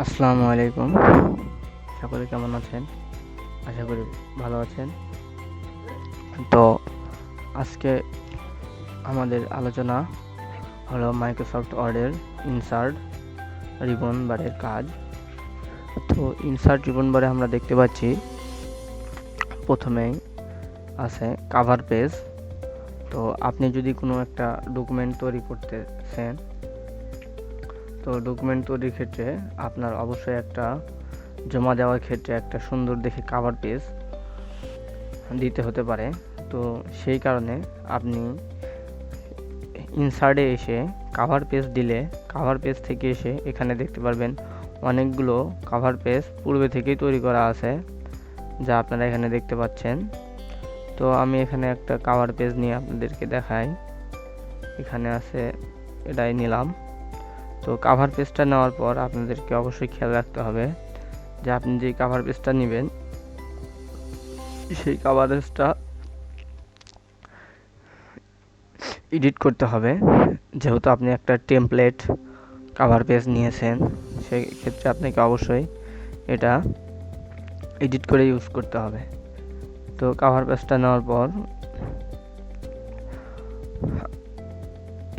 আসসালামু আলাইকুম। সকলে কেমন আছেন? আশা করি ভালো আছেন। তো আজকে আমাদের আলোচনা হলো মাইক্রোসফট ওয়ার্ডের ইনসার্ট রিবন বারের কাজ। তো ইনসার্ট রিবন বারে আমরা দেখতে পাচ্ছি প্রথমেই আছে কাভার পেজ। তো আপনি যদি কোনো একটা ডকুমেন্ট তৈরি করতেছেন, তো ডকুমেন্ট তৈরির ক্ষেত্রে আপনার অবশ্যই একটা জমা দেওয়ার ক্ষেত্রে একটা সুন্দর দেখে কাভার পেজ দিতে হতে পারে। তো সেই কারণে আপনি ইনসার্টে এসে কাভার পেজ দিলে কাভার পেজ থেকে এসে এখানে দেখতে পারবেন অনেকগুলো কাভার পেজ পূর্বে থেকেই তৈরি করা আছে, যা আপনারা এখানে দেখতে পাচ্ছেন। তো আমি এখানে একটা কাভার পেজ নিয়ে আপনাদেরকে দেখাই। এখানে আছে, এটাই নিলাম। তো কাভার পেজটা নেওয়ার পর আপনাদেরকে অবশ্যই খেয়াল রাখতে হবে যে আপনি যে কাভার পেজটা নেবেন সেই কাভার পেজটা এডিট করতে হবে। যেহেতু আপনি একটা টেমপ্লেট কাভার পেজ নিয়েছেন, সেই ক্ষেত্রে আপনাকে অবশ্যই এটা এডিট করে ইউজ করতে হবে। তো কাভার পেজটা নেওয়ার পর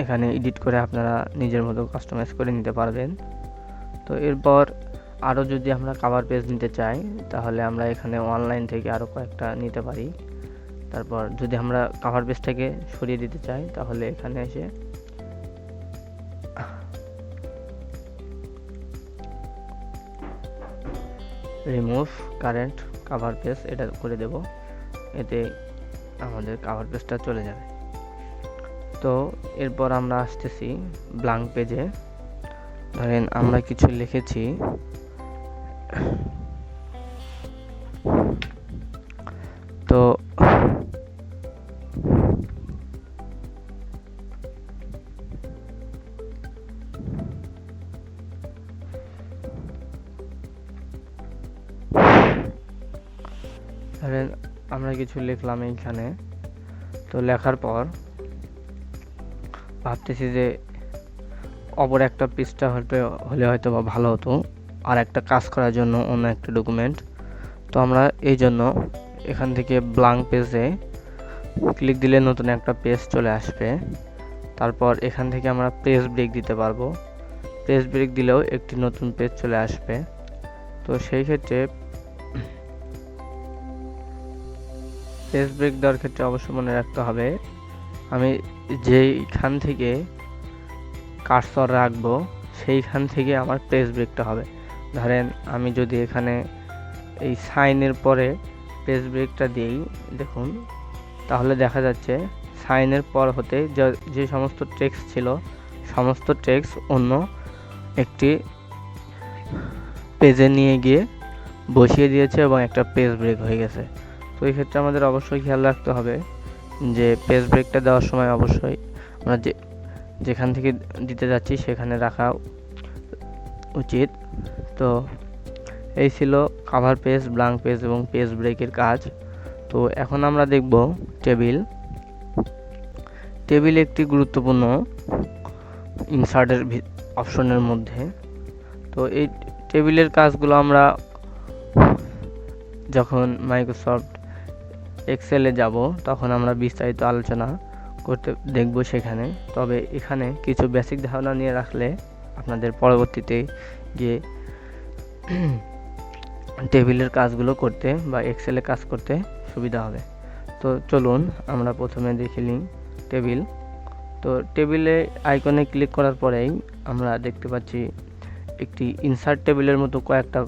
এখানে এডিট করে আপনারা নিজের মতো কাস্টমাইজ করে নিতে পারবেন। তো এরপর আরও যদি আমরা কাভার পেজ নিতে চাই, তাহলে আমরা এখানে অনলাইন থেকে আরও কয়েকটা নিতে পারি। তারপর যদি আমরা কাভার পেজটাকে সরিয়ে দিতে চাই, তাহলে এখানে এসে রিমুভ কারেন্ট কাভার পেজ এটা করে দেব। এতে আমাদের কাভার পেজটা চলে যাবে। তো এরপর আমরা আসতেছি ব্ল্যাঙ্ক পেজে। ধরেন আমরা কিছু লিখেছি, তো ধরেন আমরা কিছু লিখলাম এইখানে। তো লেখার পর ভাবতেছি যে অপর একটা পৃষ্ঠা হলে হয়তো বা ভালো হতো, আর একটা কাজ করার জন্য অন্য একটা ডকুমেন্ট। তো আমরা এই জন্য এখান থেকে ব্ল্যাঙ্ক পেজে ক্লিক দিলে নতুন একটা পেজ চলে আসবে। তারপর এখান থেকে আমরা পেজ ব্রেক দিতে পারবো। পেজ ব্রেক দিলেও একটি নতুন পেজ চলে আসবে। তো সেই ক্ষেত্রে পেজ ব্রেক দেওয়ার ক্ষেত্রে অবশ্যই মনে রাখতে হবে আমি যেইখান থেকে কার্সর রাখবো সেইখান থেকে আমার পেজ ব্রেকটা হবে। ধরেন আমি যদি এখানে এই সাইনের পরে পেজ ব্রেকটা দিই, দেখুন, তাহলে দেখা যাচ্ছে সাইনের পর হতে যে সমস্ত টেক্সট ছিল সমস্ত টেক্সট অন্য একটি পেজে নিয়ে গিয়ে বসিয়ে দিয়েছে এবং একটা পেজ ব্রেক হয়ে গেছে। তো এই ক্ষেত্রে আমাদের অবশ্যই খেয়াল রাখতে হবে যে পেজ ব্রেকটা দেওয়ার সময় অবশ্যই আমরা যেখান থেকে দিতে যাচ্ছি সেখানে রাখা উচিত। তো এই ছিল কাভার পেজ, ব্ল্যাঙ্ক পেজ এবং পেজ ব্রেকের কাজ। তো এখন আমরা দেখব টেবিল। টেবিল একটি গুরুত্বপূর্ণ ইনসার্টের অপশনের মধ্যে। তো এই টেবিলের কাজগুলো আমরা যখন মাইক্রোসফট এক্সেলে যাব তখন আমরা বিস্তারিত আলোচনা করতে দেখব সেখানে। তবে এখানে কিছু বেসিক ধারণা নিয়ে রাখলে আপনাদের পরবর্তীতে গিয়ে টেবিলের কাজগুলো করতে বা এক্সেলে কাজ করতে সুবিধা হবে। তো চলুন আমরা প্রথমে দেখে নিই টেবিল। তো টেবিলে আইকনে ক্লিক করার পরেই আমরা দেখতে পাচ্ছি একটি ইনসার্ট টেবিলের মতো কয়েকটা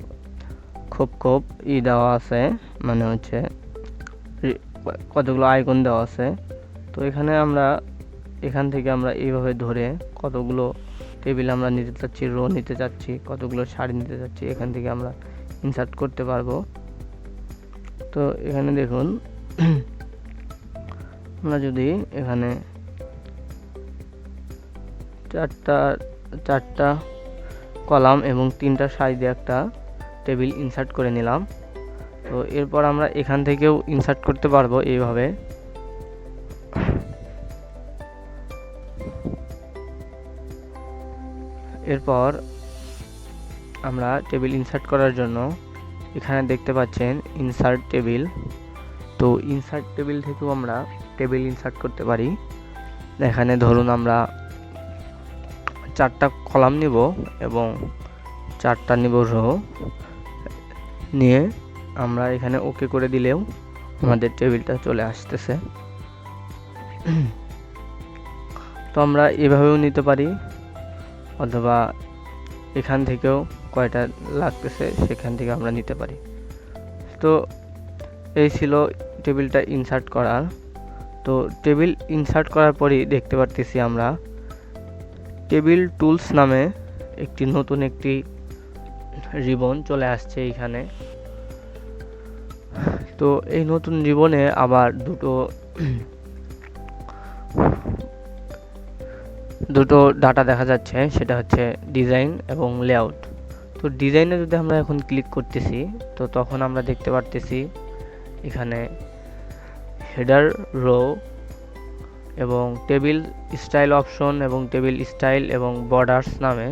খোপ দেওয়া আছে, মানে হচ্ছে কতগুলো আইকন দেওয়া আছে। তো এখান থেকে আমরা এইভাবে ধরে কতগুলো টেবিল আমরা নিতে চাচ্ছি, রো নিতে চাচ্ছি, কতগুলো সারি নিতে চাচ্ছি, এখান থেকে আমরা ইনসার্ট করতে পারবো। তো এখানে দেখুন আমরা যদি এখানে চারটা কলাম এবং 3টা সারি দিয়ে একটা টেবিল ইনসার্ট করে নিলাম। তো এরপর আমরা এখান থেকেও ইনসার্ট করতে পারবো এইভাবে। এরপর আমরা টেবিল ইনসার্ট করার জন্য এখানে দেখতে পাচ্ছেন ইনসার্ট টেবিল। তো ইনসার্ট টেবিল থেকেও আমরা টেবিল ইনসার্ট করতে পারি। এখানে ধরুন আমরা 4টা কলাম নিব এবং 4টা নিব রো, নিয়ে আমরা এখানে ওকে করে দিলেও আমাদের টেবিলটা চলে আসতেছে। তো আমরা এভাবেও নিতে পারি, অথবা এখান থেকেও কয়টা লাগতেছে সেখান থেকে আমরা নিতে পারি। তো এই ছিল টেবিলটা ইনসার্ট করার। তো টেবিল ইনসার্ট করার পরই দেখতে পারতেছি আমরা টেবিল টুলস নামে নতুন একটি রিবন চলে আসছে এখানে। তো এই নতুন রিবনে আবার দুটো ডাটা দেখা যাচ্ছে, সেটা হচ্ছে ডিজাইন এবং লেআউট। তো ডিজাইনে যদি আমরা এখন ক্লিক করতেছি, তো তখন আমরা দেখতে পারতেছি এখানে হেডার, রো এবং টেবিল স্টাইল অপশন এবং টেবিল স্টাইল এবং বর্ডার্স নামে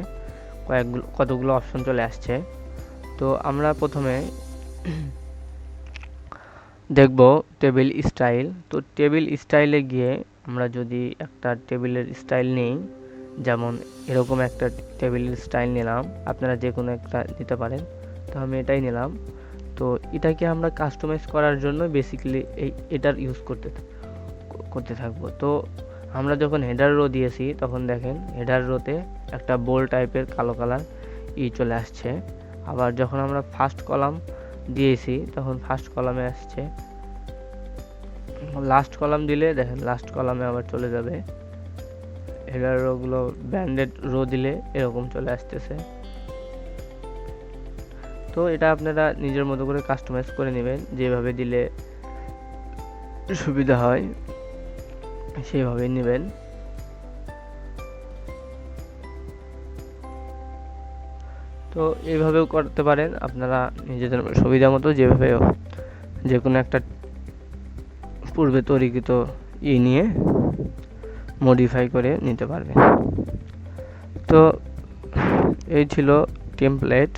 কতগুলো অপশন চলে আসছে। তো আমরা প্রথমে দেখব টেবিল স্টাইল। তো টেবিল স্টাইলে গিয়ে আমরা যদি একটা টেবিলের স্টাইল নিই, যেমন এরকম একটা টেবিলের স্টাইল নিলাম, আপনারা যে কোনো একটা নিতে পারেন। তো আমি এটাই নিলাম। তো এটাকে আমরা কাস্টমাইজ করার জন্য বেসিক্যালি এটার ইউজ করতে থাকবো। তো আমরা যখন হেডার রো দিয়েছি, তখন দেখেন হেডার রোতে একটা বোল্ড টাইপের কালো কালার চলে আসছে। আবার যখন আমরা ফার্স্ট কলাম দিয়েছি, তখন ফার্স্ট কলামে আসছে। লাস্ট কলাম দিলে দেখেন লাস্ট কলামে আবার চলে যাবে। হেডার রোগুলো ব্যান্ডেড রো দিলে এরকম চলে আসতেছে। তো এটা আপনারা নিজের মতো করে কাস্টমাইজ করে নেবেন, যেভাবে দিলে সুবিধা হয় সেভাবেই নেবেন। তো এইভাবেও করতে পারেন আপনারা নিজেদের সুবিধা মতো, যেভাবে যে কোনো একটা পূর্বে তৈরিকৃত নিয়ে মডিফাই করে নিতে পারবেন। তো এই ছিল টেমপ্লেট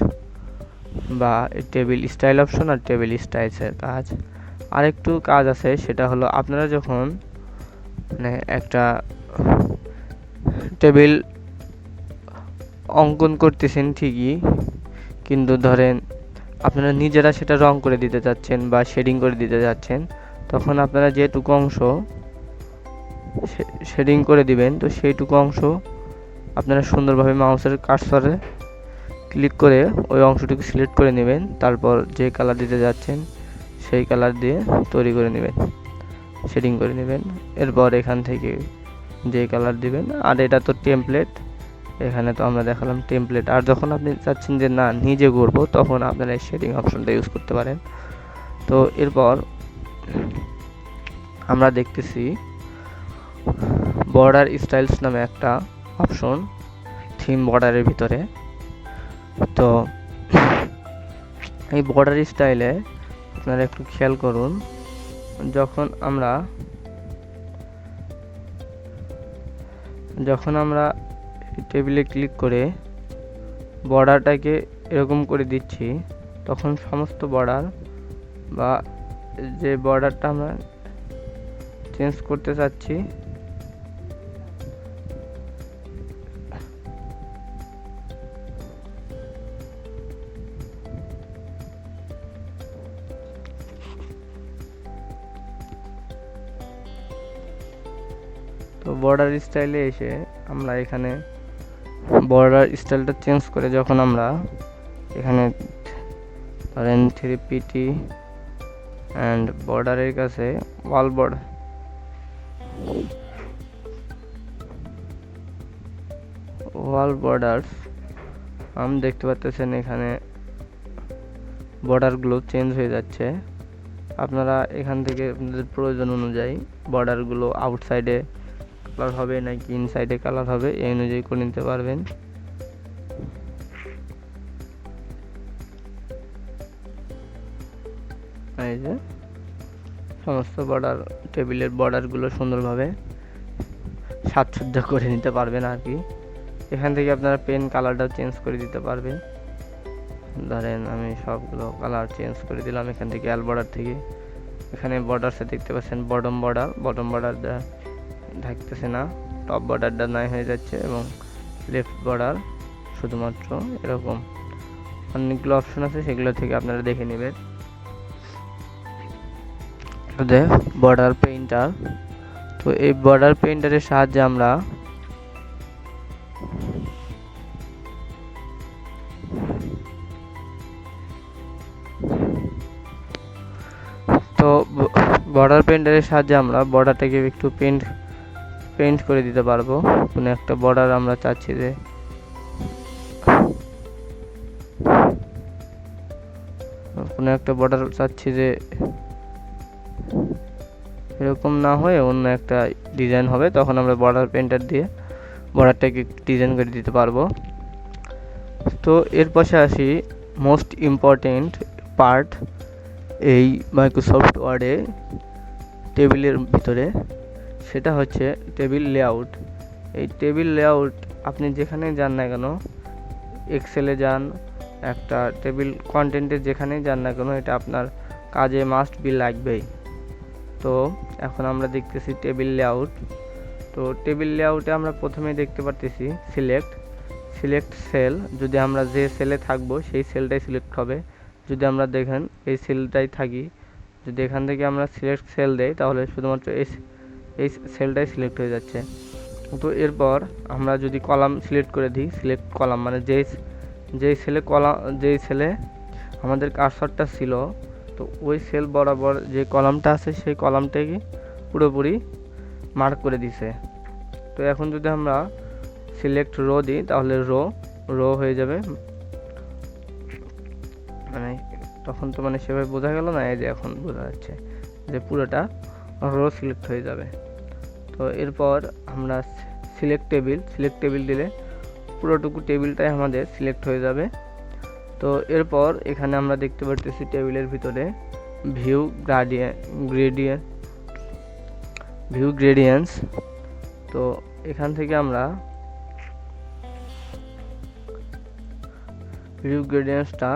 বা টেবিল স্টাইল অপশন আর টেবিল স্টাইলসের কাজ। আরেকটু কাজ আছে, সেটা হলো আপনারা যখন একটা টেবিল অঙ্কন করতেছেন ঠিকই, কিন্তু ধরেন আপনারা নিজেরা সেটা রং করে দিতে যাচ্ছেন বা শেডিং করে দিতে যাচ্ছেন, তখন আপনারা যেটুকু অংশ শেডিং করে দিবেন, তো সেইটুকু অংশ আপনারা সুন্দরভাবে মাউসের কার্সরে ক্লিক করে ওই অংশটুকু সিলেক্ট করে নেবেন। তারপর যে কালার দিতে যাচ্ছেন সেই কালার দিয়ে তৈরি করে নেবেন, শেডিং করে নেবেন। এরপর এখান থেকে যে কালার দিবেন। আর এটা তো টেমপ্লেট, এখানে তো আমরা দেখালাম টেমপ্লেট। আর যখন আপনি চাচ্ছেন যে না নিজে করবো, তখন আপনারা এই শেডিং অপশনটা ইউজ করতে পারেন। তো এরপর আমরা দেখতেছি বর্ডার স্টাইলস নামে একটা অপশন থিম বর্ডারের ভিতরে। তো এই বর্ডার স্টাইলে আপনারা একটু খেয়াল করুন, যখন আমরা টেবিলে ক্লিক করে বর্ডারটাকে এরকম করে দিচ্ছি, তখন সমস্ত বর্ডার বা যে বর্ডারটা আমরা চেঞ্জ করতে চাচ্ছি তো বর্ডার স্টাইলে এসে আমরা এখানে বর্ডার স্টাইলটা চেঞ্জ করে যখন আমরা এখানে ধরেন 3pt অ্যান্ড বর্ডারের কাছে ওয়াল বর্ডার্স আমি দেখতে পাচ্ছেন এখানে বর্ডারগুলো চেঞ্জ হয়ে যাচ্ছে। আপনারা এখান থেকে আপনাদের প্রয়োজন অনুযায়ী বর্ডারগুলো আউটসাইডে কালার হবে নাকি ইনসাইডে কালার হবে এই অনুযায়ী করে নিতে পারবেন। এই যে সমস্ত টেবিলের বর্ডারগুলো সুন্দরভাবে সাজসজ্জা করে নিতে পারবেন আর কি। এখান থেকে আপনারা পেন কালারটাও চেঞ্জ করে দিতে পারবেন। ধরেন আমি সবগুলো কালার চেঞ্জ করে দিলাম এখান থেকে অ্যাল বর্ডার থেকে। এখানে বর্ডারসে দেখতে পাচ্ছেন বটম বর্ডারটা থাকতেছে না, টপ বর্ডারটা নাই হয়ে যাচ্ছে এবং লেফট বর্ডার শুধুমাত্র। এরকম অনেকগুলো অপশন আছে, সেগুলো থেকে আপনারা দেখে নেবেন। বর্ডার পেইন্টার, তো এই বর্ডার পেইন্টারের সাহায্যে আমরা বর্ডার পেইন্টারের সাহায্যে আমরা বর্ডারটাকে একটু পেইন্ট করে দিতে পারবো। কোনো একটা বর্ডার আমরা চাচ্ছি যে এরকম না হয়ে অন্য একটা ডিজাইন হবে, তখন আমরা বর্ডার পেইন্টার দিয়ে বর্ডারটাকে ডিজাইন করে দিতে পারবো। তো এর পাশে আসি মোস্ট ইম্পর্টেন্ট পার্ট এই মাইক্রোসফট ওয়ার্ডে টেবিলের ভিতরে, সেটা হচ্ছে টেবিল লেআউট। এই টেবিল লেআউট আপনি যেখানে যান না কেন, এক্সেলে যান, একটা টেবিল কন্টেন্টে যেখানেই যান না কেন, এটা আপনার কাজে মাস্ট বি লাগবেই। তো এখন আমরা দেখতেছি টেবিল লেআউট। তো টেবিল লেআউটে আমরা প্রথমে দেখতে পারতেছি সিলেক্ট সেল। যদি আমরা যে সেলে থাকবো সেই সেলটাই সিলেক্ট হবে। যদি আমরা দেখেন এই সেলটাই থাকি, যদি এখান থেকে আমরা সিলেক্ট সেল দেই তাহলে শুধুমাত্র এই সেলটাই সিলেক্ট হয়ে যাচ্ছে। তো এরপর আমরা যদি কলাম সিলেক্ট করে দিই, সিলেক্ট কলাম মানে যেই সেলে আমাদের কার্সরটা ছিল, তো ওই সেল বরাবর যে কলামটা আছে সেই কলামটাকে পুরোপুরি মার্ক করে দিছে। তো এখন যদি আমরা সিলেক্ট রো দিই তাহলে রো হয়ে যাবে, মানে তখন তো মানে সেভাবে বোঝা গেল না, এই যে এখন বোঝা যাচ্ছে যে পুরোটা রো সিলেক্ট হয়ে যাবে। তো এরপর আমরা সিলেক্ট টেবিল দিলে পুরোটুকু টেবিলটাই আমাদের সিলেক্ট হয়ে যাবে। তো এরপর এখানে আমরা দেখতে পাচ্ছি টেবিলের ভিতরে ভিউ গ্রেডিয়েন্টস। তো এখান থেকে আমরা ভিউ গ্রেডিয়েন্টসটা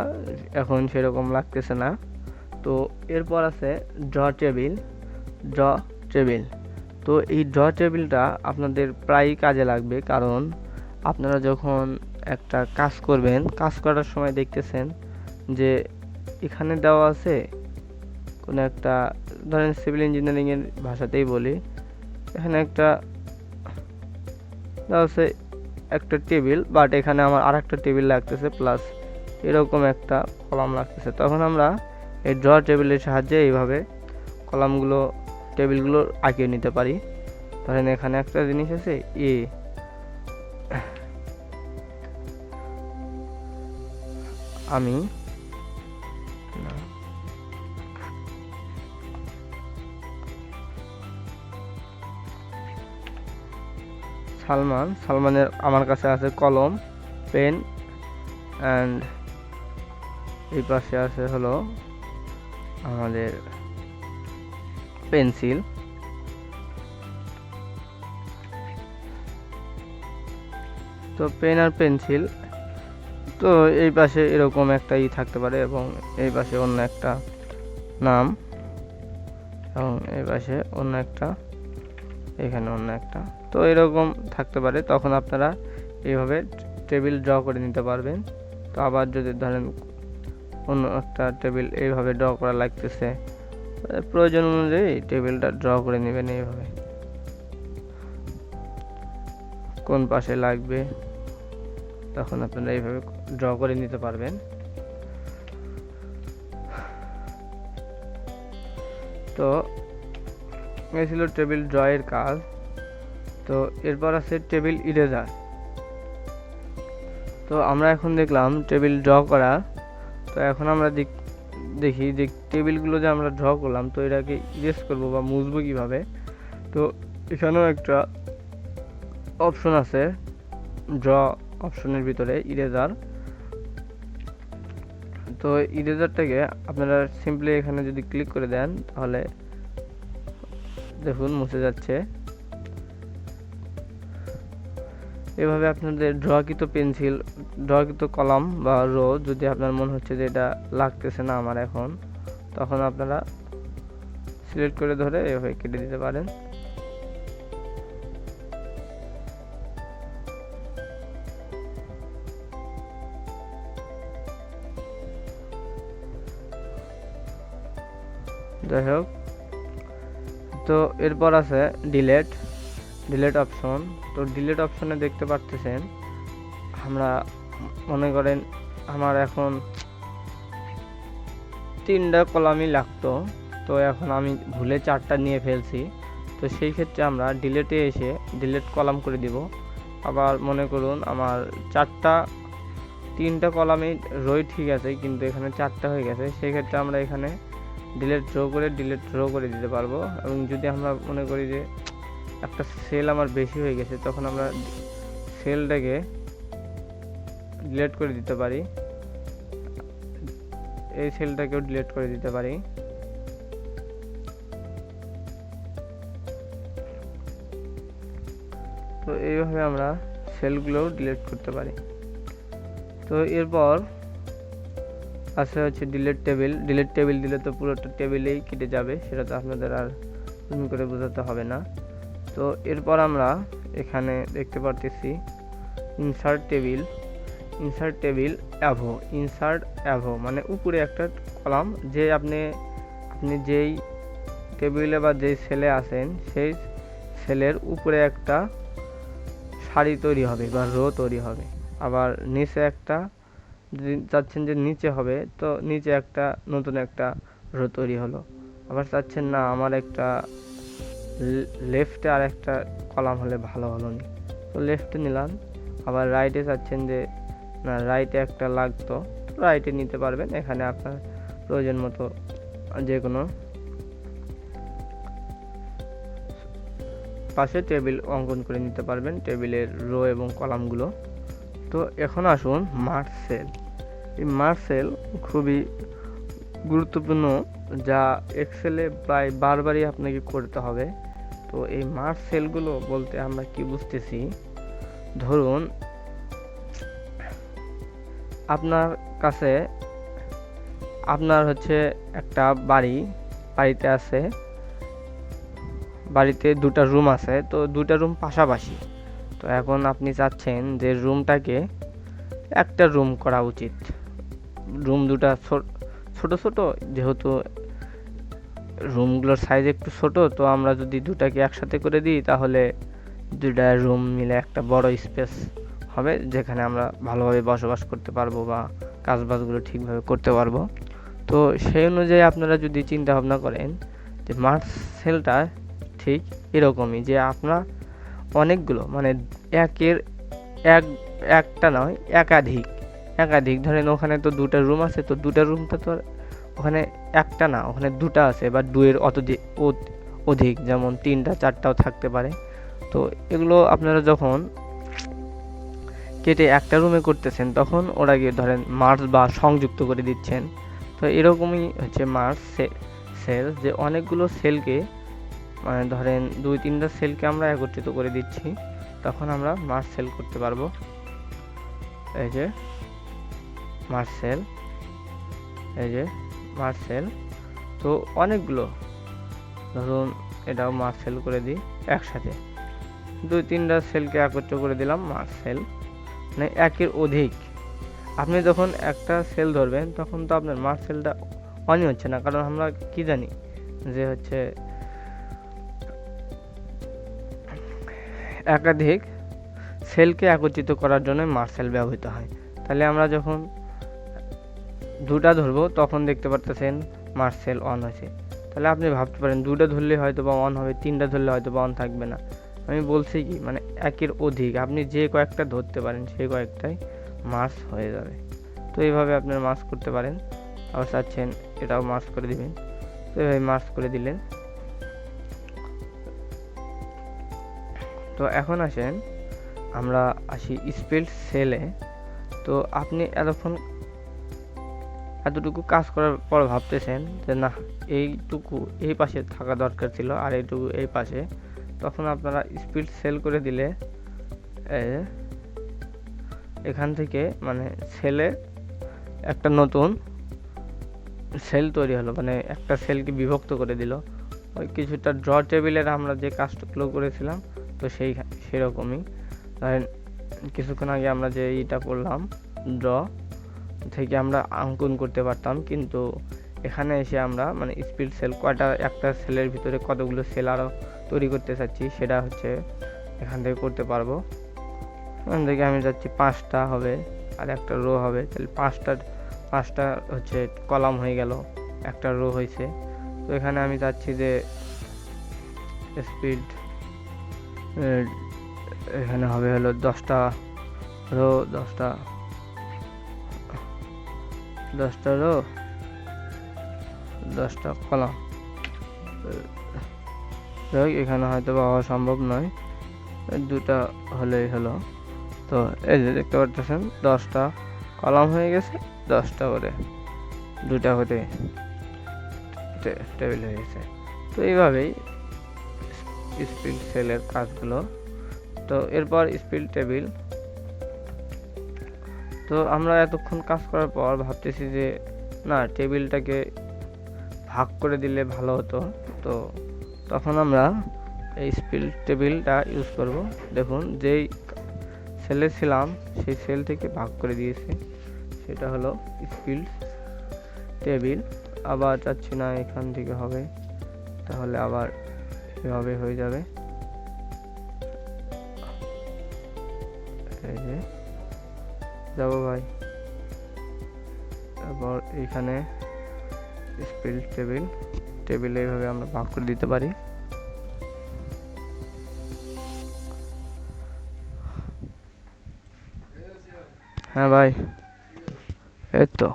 এখন সেরকম লাগতেছে না। তো এরপর আছে ড্র টেবিল। তো এই ড্র টেবিলটা আপনাদের প্রায়ই কাজে লাগবে, কারণ আপনারা যখন একটা কাজ করবেন, কাজ করার সময় দেখতেছেন যে এখানে দেওয়া আছে কোনো একটা, ধরেন সিভিল ইঞ্জিনিয়ারিংয়ের ভাষাতেই বলি, এখানে একটা দেওয়া আছে একটা টেবিল, বাট এখানে আমার আর একটা টেবিল লাগতেছে প্লাস এরকম একটা কলাম লাগতেছে। তখন আমরা এই ড্র টেবিলের সাহায্যে এইভাবে টেবিলগুলো আঁকিয়ে নিতে পারি। ধরেন এখানে একটা জিনিস আছে আমি সালমানের আমার কাছে আছে কলম, পেন অ্যান্ড এই পাশে আছে হলো আমাদের পেন্সিল। তো পেন আর পেন্সিল, তো এই পাশে এরকম একটা থাকতে পারে এবং এই পাশে অন্য একটা নাম, এবং এই পাশে অন্য একটা, এখানে অন্য একটা, তো এরকম থাকতে পারে। তখন আপনারা এইভাবে টেবিল ড্র করে নিতে পারবেন। তো আবার যদি ধরেন অন্য একটা টেবিল এইভাবে ড্র করা লাগতেছে, প্রয়োজন অনুযায়ী টেবিলটা ড্র করে নেবেন এইভাবে, কোন পাশে লাগবে তখন আপনারা এইভাবে ড্র করে নিতে পারবেন। তো এই ছিল টেবিল ড্র এর কাজ। তো এরপর আছে টেবিল ইরেজার। তো আমরা এখন দেখলাম টেবিল ড্র করা। তো এখন আমরা দেখি যে টেবিলগুলো যে আমরা ড্র করলাম, তো এটাকে ইরেজ করবো বা মুছবো কিভাবে। তো এখানেও একটা অপশন আছে, ড্র অপশনের ভিতরে ইরেজার। তো ইরেজারটাকে আপনারা সিম্পলি এখানে যদি ক্লিক করে দেন তাহলে দেখুন মুছে যাচ্ছে। এভাবে আপনাদের ড্রকৃত পেন্সিল, ড্রকৃত কলাম বা রো যদি আপনার মনে হচ্ছে যে এটা লাগতেছে না আমার এখন, তখন আপনারা সিলেক্ট করে ধরে এভাবে কেটে দিতে পারেন। যাই হোক, তো এরপর আছে ডিলেট অপশন। তো ডিলেট অপশনে দেখতে পারতেছেন আমরা মনে করেন আমার এখন 3টা কলামই লাগতো, তো এখন আমি ভুলে 4টা নিয়ে ফেলছি। তো সেই ক্ষেত্রে আমরা ডিলেটে এসে ডিলেট কলাম করে দিব। আবার মনে করুন আমার 3টা কলামই রোই ঠিক আছে, কিন্তু এখানে 4টা হয়ে গেছে, সেই ক্ষেত্রে আমরা এখানে ডিলেট রো করে দিতে পারবো। এবং যদি আমরা মনে করি যে একটা সেল আমার বেশি হয়ে গেছে, তখন আমরা সেলটাকে ডিলিট করে দিতে পারি, এই সেলটাকেও ডিলিট করে দিতে পারি। তো এইভাবে আমরা সেলগুলোও ডিলিট করতে পারি। তো এরপর আছে হচ্ছে ডিলিট টেবিল দিলে তো পুরোটা টেবিলেই কেটে যাবে, সেটা তো আপনাদের আর জুম করে বোঝাতে হবে না। তো এরপর আমরা এখানে দেখতে পারতেছি ইনসার্ট টেবিল অ্যাভো মানে উপরে একটা কলাম, যে আপনি যেই টেবিলে বা যেই সেলে আছেন সেই সেলের উপরে একটা সারি তৈরি হবে বা রো তৈরি হবে। আবার নিচে একটা, যদি চাচ্ছেন যে নিচে হবে, তো নিচে একটা নতুন একটা রো তৈরি হলো। আবার চাচ্ছেন না আমার একটা লেফটে আর একটা কলাম হলে ভালো হলো নি, তো লেফটে নিলাম। আবার রাইটে চাচ্ছেন যে না রাইটে একটা লাগতো, তো রাইটে নিতে পারবেন। এখানে আপনার প্রয়োজন মতো যে কোনো পাশে টেবিল অঙ্কন করে নিতে পারবেন, টেবিলের রো এবং কলামগুলো। তো এখন আসুন মার্জ সেল। এই মার্জ সেল খুবই গুরুত্বপূর্ণ, যা এক্সেলে প্রায় বারবারই আপনাকে করতে হবে। তো এই মার্জ সেলগুলো বলতে আমরা কি বুঝতেছি, ধরুন আপনার কাছে আপনার হচ্ছে একটা বাড়িতে আছে, বাড়িতে 2টা রুম আছে, তো 2টা রুম পাশাপাশি। তো এখন আপনি চাচ্ছেন যে রুমটাকে একটা রুম করা উচিত, রুম 2টা ছোট ছোট, যেহেতু রুমগুলোর সাইজ একটু ছোট, তো আমরা যদি 2টাকে একসাথে করে দিই তাহলে 2টা রুম মিলে একটা বড় স্পেস হবে, যেখানে আমরা ভালোভাবে বসবাস করতে পারবো বা কাজবাজগুলো ঠিকভাবে করতে পারবো। তো সেই অনুযায়ী আপনারা যদি চিন্তা ভাবনা করেন যে মার্জ সেলটা ঠিক এরকমই, যে আপনার অনেকগুলো মানে একটা নয় একাধিক ধরেন ওখানে তো 2টা রুম আছে, তো 2টা রুমটা তো ওখানে একটা না, ওখানে 2টা আছে বা 2-এর অধিক, যেমন 3টা 4টাও থাকতে পারে। তো এগুলো আপনারা যখন কেটে একটা রুমে করতেছেন, তখন ওটাকে ধরেন মার্জ বা সংযুক্ত করে দিচ্ছেন। তো এরকমই হচ্ছে মার্জ সেল, যে অনেকগুলো সেলকে মানে ধরেন 2-3টা সেলকে আমরা একত্রিত করে দিচ্ছি, তখন আমরা মার্জ সেল করতে পারবো। এই যে মার্জ সেল, তো অনেকগুলো, ধরুন এটাও মার্জ সেল করে দিই একসাথে, 2-3টা সেলকে একত্র করে দিলাম মার্জ সেল, মানে একের অধিক। আপনি যখন একটা সেল ধরবেন তখন তো আপনার মার্জ সেলটা অনই হচ্ছে না, কারণ আমরা কি জানি যে হচ্ছে একাধিক সেলকে একত্রিত করার জন্য মার্জ সেল ব্যবহৃত হয়। তাহলে আমরা যখন 2টা ধরবো তখন দেখতে পারতেছেন মার্জ সেল অন হয়েছে। তাহলে আপনি ভাবতে পারেন 2টা ধরলে হয়তো বা অন হবে, 3টা ধরলে হয়তো বা অন থাকবে না। আমি বলছি কি, মানে একের অধিক আপনি যে কয়েকটা ধরতে পারেন সেই কয়েকটাই মার্জ হয়ে যাবে। তো এইভাবে আপনারা মার্জ করতে পারেন। আবার চাচ্ছেন এটাও মার্জ করে দিবেন, তো এইভাবে মার্জ করে দিলেন। তো এখন আসেন আমরা আসি স্পেল সেলে। তো আপনি এতটুকু কাজ করার পর ভাবতেছেন যে না এইটুকু এই পাশে থাকা দরকার ছিল আর এইটুকু এই পাশে, তখন আপনারা স্প্লিট সেল করে দিলে এখান থেকে মানে সেলে একটা নতুন সেল তৈরি হলো, মানে একটা সেলকে বিভক্ত করে দিল। ওই কিছুটা ড্র টেবিলের আমরা যে কাজগুলো করেছিলাম তো সেরকমই। ধরেন কিছুক্ষণ আগে আমরা যে এইটা করলাম, ড্র থেকে আমরা অঙ্কন করতে পারতাম, কিন্তু এখানে এসে আমরা মানে স্পিড সেল কয়টা, একটা সেলের ভিতরে কতগুলো সেল আরও তৈরি করতে চাচ্ছি সেটা হচ্ছে এখান থেকে করতে পারবো। এখান থেকে আমি যাচ্ছি 5টা হবে আর একটা রো হবে, তাহলে পাঁচটা হচ্ছে কলাম হয়ে গেল, একটা রো হয়েছে। তো এখানে আমি চাচ্ছি যে স্পিড এখানে হবে হলো 10টা রো, 10টা রো, 10টা কলাম। এখানে হয়তো হওয়া সম্ভব নয়, দুটা হলেই হলো। তো এই যে দেখতে পাচ্ছেন 10টা কলাম হয়ে গেছে, 10টা করে, দুটা করে টেবিল হয়ে গেছে। তো এইভাবেই স্পিড সেলের কাজগুলো। তো এরপর স্পিড টেবিল। তো আমরা এতক্ষণ কাজ করার পর ভাবতেছি যে না, টেবিলটাকে ভাগ করে দিলে ভালো হতো। তো তখন আমরা এই স্পিড টেবিলটা ইউজ করব। দেখুন যেই সেলে ছিলাম সেই সেল থেকে ভাগ করে দিয়েছি, সেটা হলো স্পিড টেবিল। আবার চাচ্ছি না এখান থেকে হবে, তাহলে আবার এভাবে হয়ে যাবে। এই যে যাবো ভাই, তারপর এইখানে স্পিড টেবিল এইভাবে আমরা ভাগ করে দিতে পারি। হ্যাঁ ভাই, এই তো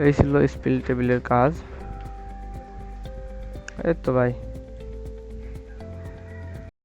এই ছিল স্পিড টেবিলের কাজ। এই তো ভাই।